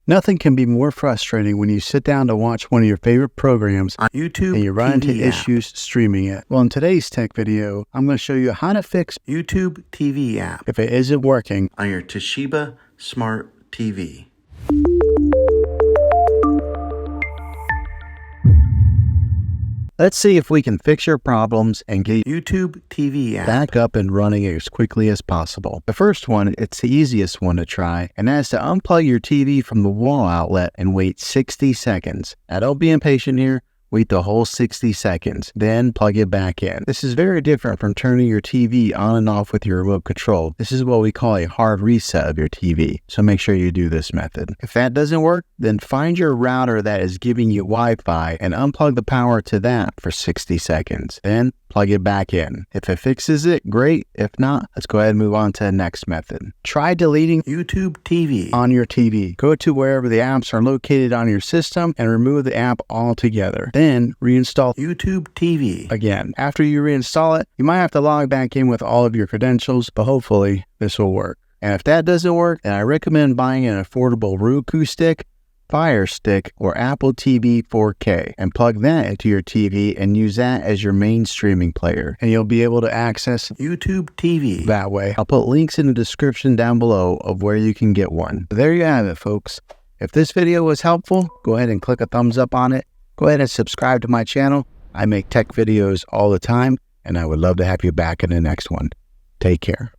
Nothing can be more frustrating when you sit down to watch one of your favorite programs on YouTube and you run TV into issues streaming it. Well, in today's tech video, I'm going to show you how to fix YouTube TV app if it isn't working on your Toshiba Smart TV. Let's see if we can fix your problems and get YouTube TV app back up and running as quickly as possible. The first one, it's the easiest one to try, and that is to unplug your TV from the wall outlet and wait 60 seconds. Now don't be impatient here. Wait the whole 60 seconds, then plug it back in. This is very different from turning your TV on and off with your remote control. This is what we call a hard reset of your TV, so make sure you do this method. If that doesn't work, then find your router that is giving you Wi-Fi and unplug the power to that for 60 seconds. Then plug it back in. If it fixes it, great. If not, let's go ahead and move on to the next method. Try deleting YouTube TV on your TV. Go to wherever the apps are located on your system and remove the app altogether. Then reinstall YouTube TV again. After you reinstall it, you might have to log back in with all of your credentials, but hopefully this will work. And if that doesn't work, then I recommend buying an affordable Roku stick, Fire Stick, or Apple TV 4K and plug that into your TV and use that as your main streaming player, and you'll be able to access YouTube TV that way. I'll put links in the description down below of where you can get one. There you have it, folks. If this video was helpful, go ahead and click a thumbs up on it. Go ahead and subscribe to my channel. I make tech videos all the time, and I would love to have you back in the next one. Take care.